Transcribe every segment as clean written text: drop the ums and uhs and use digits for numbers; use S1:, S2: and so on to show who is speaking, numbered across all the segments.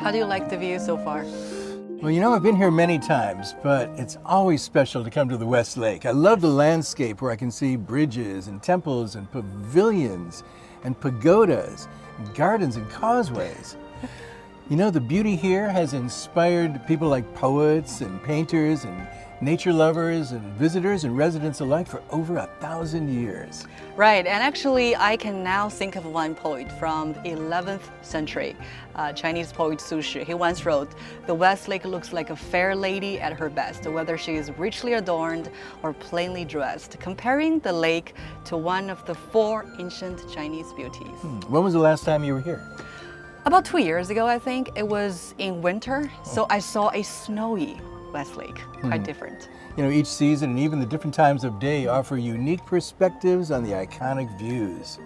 S1: How do you like the view so far?
S2: Well, you know, I've been here many times, but it's always special to come to the West Lake. I love the landscape where I can see bridges and temples and pavilions and pagodas and gardens and causeways. You know, the beauty here has inspired people like poets and painters and nature lovers and visitors and residents alike for over 1,000 years.
S1: Right, and actually I can now think of one poet from the 11th century, Chinese poet Su Shi. He once wrote, "The West Lake looks like a fair lady at her best, whether she is richly adorned or plainly dressed," comparing the lake to one of the 4 ancient Chinese beauties.
S2: When was the last time you were here?
S1: About 2 years ago, I think. It was in winter, so I saw a snowy West Lake, quite different.
S2: You know, each season and even the different times of day offer unique perspectives on the iconic views.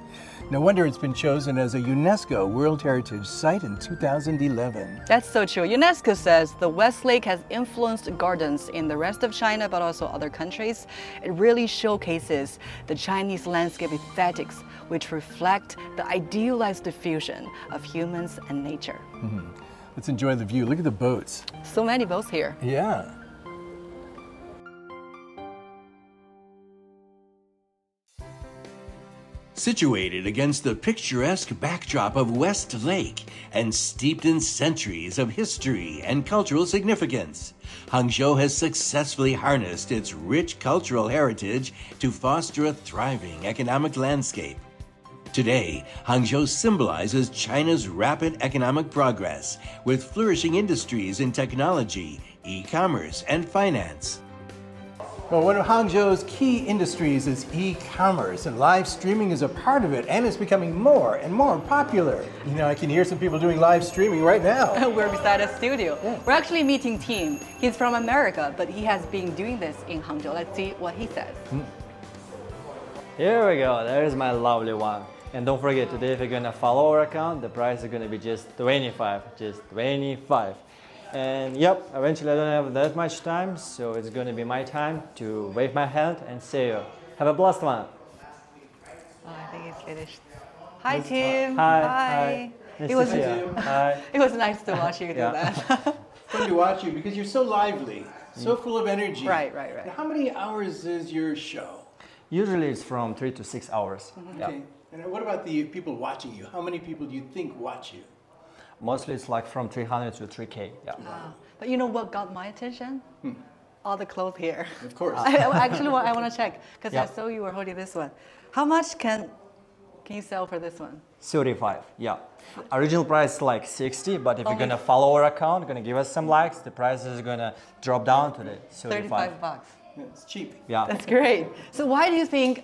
S2: No wonder it's been chosen as a UNESCO World Heritage Site in 2011.
S1: That's so true. UNESCO says the West Lake has influenced gardens in the rest of China, but also other countries. It really showcases the Chinese landscape aesthetics, which reflect the idealized fusion of humans and nature.
S2: Let's enjoy the view. Look at the boats.
S1: So many boats here.
S2: Yeah.
S3: Situated against the picturesque backdrop of West Lake and steeped in centuries of history and cultural significance, Hangzhou has successfully harnessed its rich cultural heritage to foster a thriving economic landscape. Today, Hangzhou symbolizes China's rapid economic progress with flourishing industries in technology, e-commerce, and finance.
S2: Well, one of Hangzhou's key industries is e-commerce, and live streaming is a part of it, and it's becoming more and more popular. You know, I can hear some people doing live streaming right now.
S1: We're beside a studio.
S2: Yeah.
S1: We're actually meeting Tim. He's from America, but he has been doing this in Hangzhou. Let's see what he says.
S4: Here we go, there's my lovely one. And don't forget, today if you're gonna follow our account, the price is gonna be just 25, just 25. And yep, eventually I don't have that much time, so it's gonna be my time to wave my hand and say, have a blessed one.
S1: Oh, I think he's finished. Hi, Tim.
S4: Hi. Nice
S1: It was,
S4: to see you. Hi.
S1: It was nice to watch you do that.
S2: Fun to watch you because you're so lively, so full of energy.
S1: Right.
S2: Now, how many hours is your show?
S4: Usually it's from 3 to 6 hours.
S2: Okay. And what about the people watching you? How many people do you think watch you?
S4: Mostly it's like from 300 to 3K. Yeah.
S1: But you know what got my attention? All the clothes here.
S2: Of course.
S1: Actually, I want to check because I
S4: Yeah.
S1: saw you were holding this one. How much can you sell for this one?
S4: 35, yeah. Original price is like 60, but if you're gonna follow our account, gonna give us some likes, the price is gonna drop down to the 35.
S1: $35.
S2: Yeah, it's cheap.
S4: Yeah.
S1: That's great. So why do you think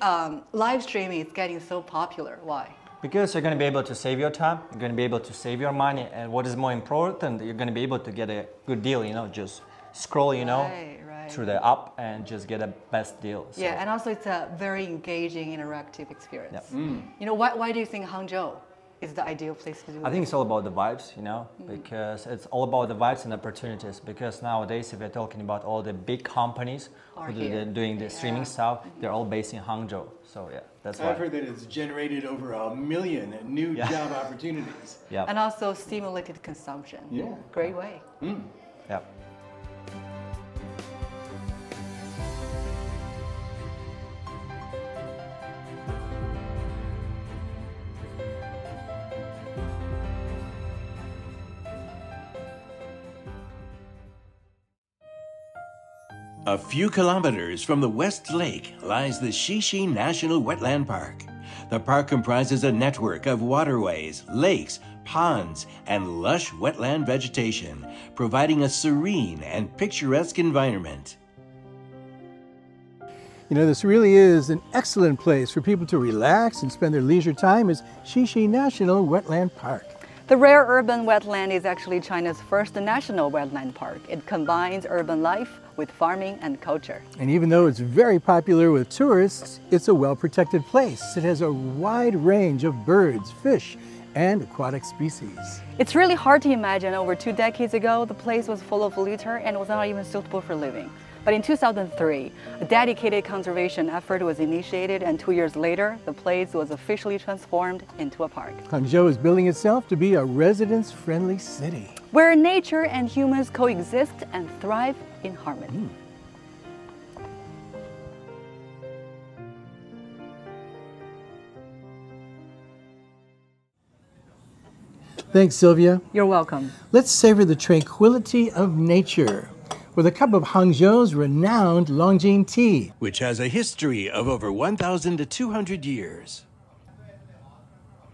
S1: live streaming is getting so popular? Why?
S4: Because you're going to be able to save your time, you're going to be able to save your money, and what is more important, you're going to be able to get a good deal, you know, just scroll, you know,
S1: Right.
S4: through the app and just get a best deal. So,
S1: Yeah, and also it's a very engaging, interactive experience.
S4: Yeah.
S1: You know, why do you think Hangzhou is the ideal place to do
S4: I think it's all about the vibes, you know, because it's all about the vibes and opportunities. Because nowadays, if you're talking about all the big companies who are doing the streaming stuff, they're all based in Hangzhou. So yeah, that's why.
S2: I've heard that it's generated over 1 million new job opportunities.
S4: Yeah.
S1: And also stimulated consumption.
S2: Yeah.
S1: Great way.
S4: Yeah.
S3: A few kilometers from the West Lake lies the Shishi National Wetland Park. The park comprises a network of waterways, lakes, ponds, and lush wetland vegetation, providing a serene and picturesque environment.
S2: You know, this really is an excellent place for people to relax and spend their leisure time is Shishi National Wetland Park.
S1: The rare urban wetland is actually China's first national wetland park. It combines urban life with farming and culture.
S2: And even though it's very popular with tourists, it's a well-protected place. It has a wide range of birds, fish, and aquatic species.
S1: It's really hard to imagine over 2 decades ago, the place was full of litter and was not even suitable for living. But in 2003, a dedicated conservation effort was initiated, and 2 years later, the place was officially transformed into a park.
S2: Hangzhou is building itself to be a residents-friendly city.
S1: where nature and humans coexist and thrive in harmony.
S2: Thanks, Sylvia.
S1: You're welcome.
S2: Let's savor the tranquility of nature with a cup of Hangzhou's renowned Liangzhu tea,
S3: which has a history of over 1,000 to 200 years.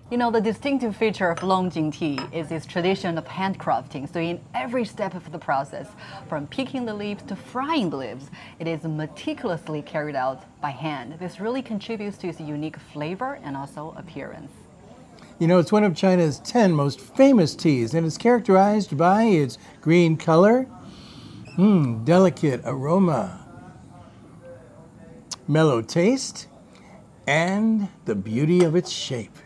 S1: You know, the distinctive feature of Liangzhu tea is its tradition of handcrafting. So in every step of the process, from picking the leaves to frying the leaves, it is meticulously carried out by hand. This really contributes to its unique flavor and also appearance.
S2: You know, it's one of China's 10 most famous teas, and it's characterized by its green color, delicate aroma, mellow taste, and the beauty of its shape.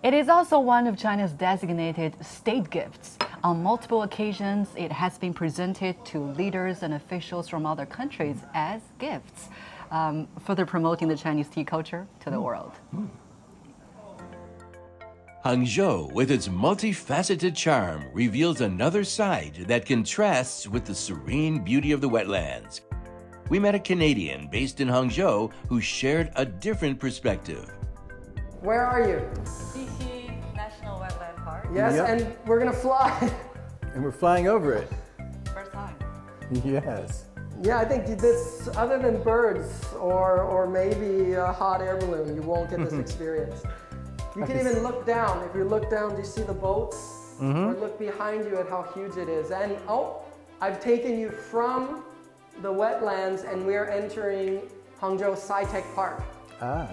S1: It is also one of China's designated state gifts. On multiple occasions, it has been presented to leaders and officials from other countries as gifts, further promoting the Chinese tea culture to the world.
S3: Hangzhou, with its multifaceted charm, reveals another side that contrasts with the serene beauty of the wetlands. We met a Canadian based in Hangzhou who shared a different perspective.
S5: Where are you?
S1: Xixi National Wetland Park.
S5: Yes,
S2: Yep.
S5: and we're gonna fly.
S2: And we're flying over it.
S1: First time.
S2: Yes.
S5: Yeah, I think this, other than birds or maybe a hot air balloon, you won't get this experience. You can even look down. If you look down, do you see the boats? Or look behind you at how huge it is. And I've taken you from the wetlands and we're entering Hangzhou Sci-Tech Park.
S2: Ah.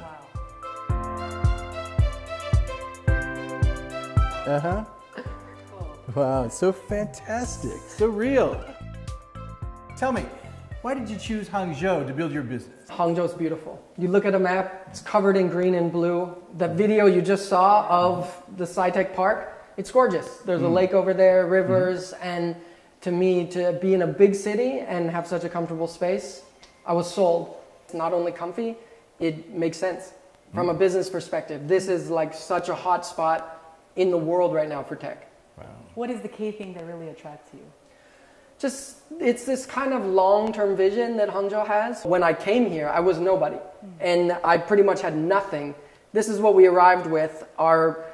S1: Wow.
S2: Wow, it's so fantastic, so real. Tell me, why did you choose Hangzhou to build your business?
S5: Hangzhou's beautiful. You look at a map, it's covered in green and blue. The video you just saw of the Sci-Tech Park, it's gorgeous. There's a lake over there, rivers, and to me, to be in a big city and have such a comfortable space, I was sold. It's not only comfy, it makes sense. From a business perspective, this is like such a hot spot in the world right now for tech.
S2: Wow.
S1: What is the key thing that really attracts you?
S5: Just, it's this kind of long-term vision that Hangzhou has. When I came here, I was nobody, and I pretty much had nothing. This is what we arrived with, our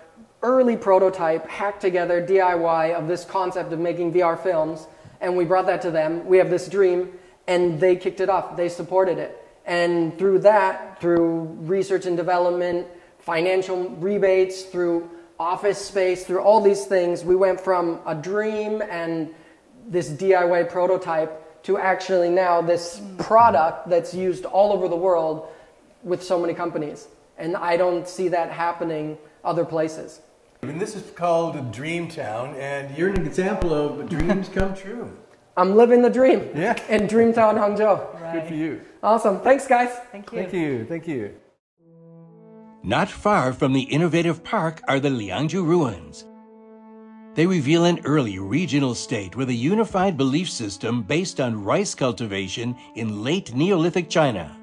S5: early prototype, hacked together, DIY, of this concept of making VR films, and we brought that to them. We have this dream, and they kicked it off. They supported it. And through that, through research and development, financial rebates, through office space, through all these things, we went from a dream and this DIY prototype to actually now this product that's used all over the world with so many companies. And I don't see that happening other places.
S2: And this is called a dream town, and you're an example of dreams come true.
S5: I'm living the dream.
S2: Yeah.
S5: In Dreamtown, Hangzhou.
S1: Right.
S2: Good for you.
S5: Awesome. Thanks, guys.
S1: Thank you.
S2: Thank you, thank you.
S3: Not far from the innovative park are the Liangzhu ruins. They reveal an early regional state with a unified belief system based on rice cultivation in late Neolithic China.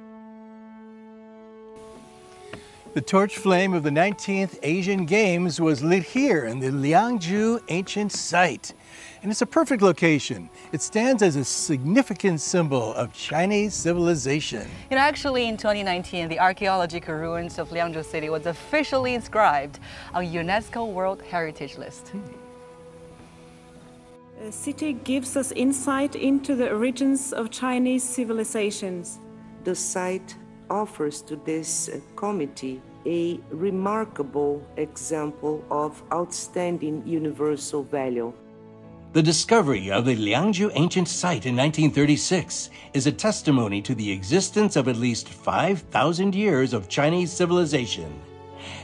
S2: The torch flame of the 19th Asian Games was lit here in the Liangzhu ancient site. And it's a perfect location. It stands as a significant symbol of Chinese civilization.
S1: You know, actually in 2019, the archaeological ruins of Liangzhu City was officially inscribed on UNESCO World Heritage List.
S6: The city gives us insight into the origins of Chinese civilizations.
S7: The site offers to this committee a remarkable example of outstanding universal value.
S3: The discovery of the Liangzhu ancient site in 1936 is a testimony to the existence of at least 5,000 years of Chinese civilization.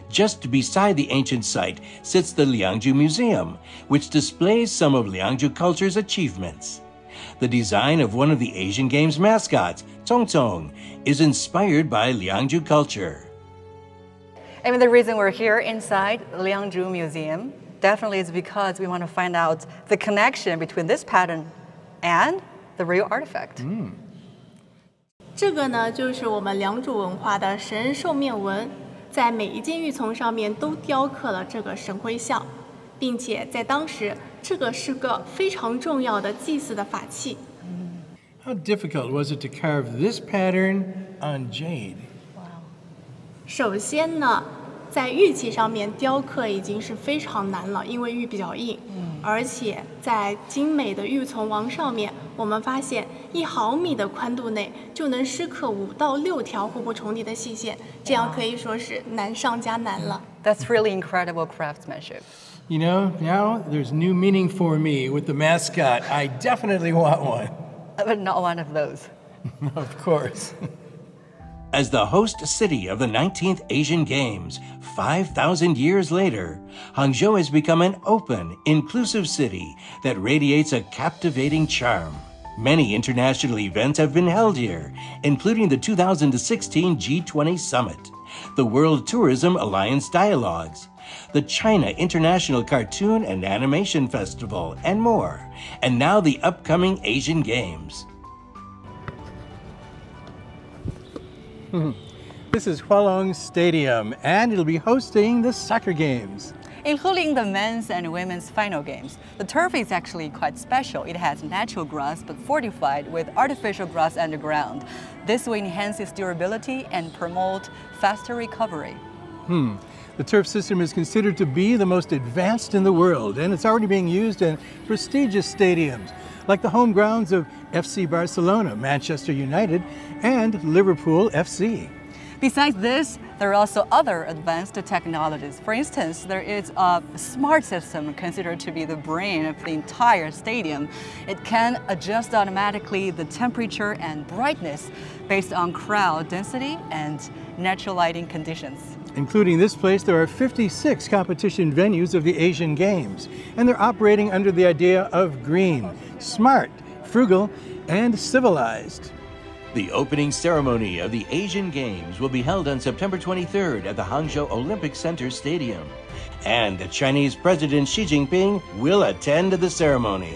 S3: Just beside the ancient site sits the Liangzhu Museum, which displays some of Liangzhu culture's achievements. The design of one of the Asian Games mascots, Congcong, is inspired by Liangzhu culture.
S1: I mean, the reason we're here inside Liangzhu Museum definitely is because we want to find out the connection between this pattern and the real artifact.
S8: 这个呢，就是我们良渚文化的神人兽面纹，在每一件玉琮上面都雕刻了这个神龟像，并且在当时这个是个非常重要的祭祀的法器。
S2: How difficult was it to carve this pattern on jade?
S8: 首先呢，在玉器上面雕刻已经是非常难了，因为玉比较硬。而且在精美的玉琮王上面，我们发现1毫米的宽度内就能施刻5到6条互不重叠的细线，这样可以说是难上加难了。
S1: That's really incredible craftsmanship.
S2: You know, now there's new meaning for me with the mascot. I definitely want one.
S1: But not one of those.
S2: Of course.
S3: As the host city of the 19th Asian Games, 5,000 years later, Hangzhou has become an open, inclusive city that radiates a captivating charm. Many international events have been held here, including the 2016 G20 Summit, the World Tourism Alliance Dialogues, the China International Cartoon and Animation Festival, and more, and now the upcoming Asian Games.
S2: This is Hualong Stadium, and it'll be hosting the soccer games.
S1: Including the men's and women's final games. The turf is actually quite special. It has natural grass but fortified with artificial grass underground. This will enhance its durability and promote faster recovery.
S2: The turf system is considered to be the most advanced in the world, and it's already being used in prestigious stadiums like the home grounds of FC Barcelona, Manchester United, and Liverpool FC.
S1: Besides this, there are also other advanced technologies. For instance, there is a smart system considered to be the brain of the entire stadium. It can adjust automatically the temperature and brightness based on crowd density and natural lighting conditions.
S2: Including this place, there are 56 competition venues of the Asian Games, and they're operating under the idea of green, smart, frugal, and civilized.
S3: The opening ceremony of the Asian Games will be held on September 23rd at the Hangzhou Olympic Center Stadium. And the Chinese President Xi Jinping will attend the ceremony.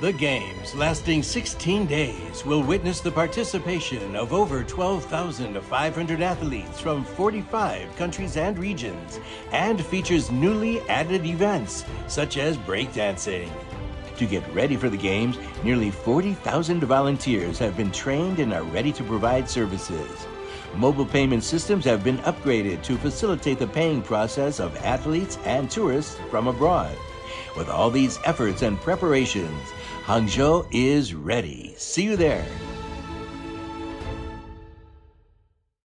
S3: The Games, lasting 16 days, will witness the participation of over 12,500 athletes from 45 countries and regions, and features newly added events such as breakdancing. To get ready for the Games, nearly 40,000 volunteers have been trained and are ready to provide services. Mobile payment systems have been upgraded to facilitate the paying process of athletes and tourists from abroad. With all these efforts and preparations, Hangzhou is ready. See you there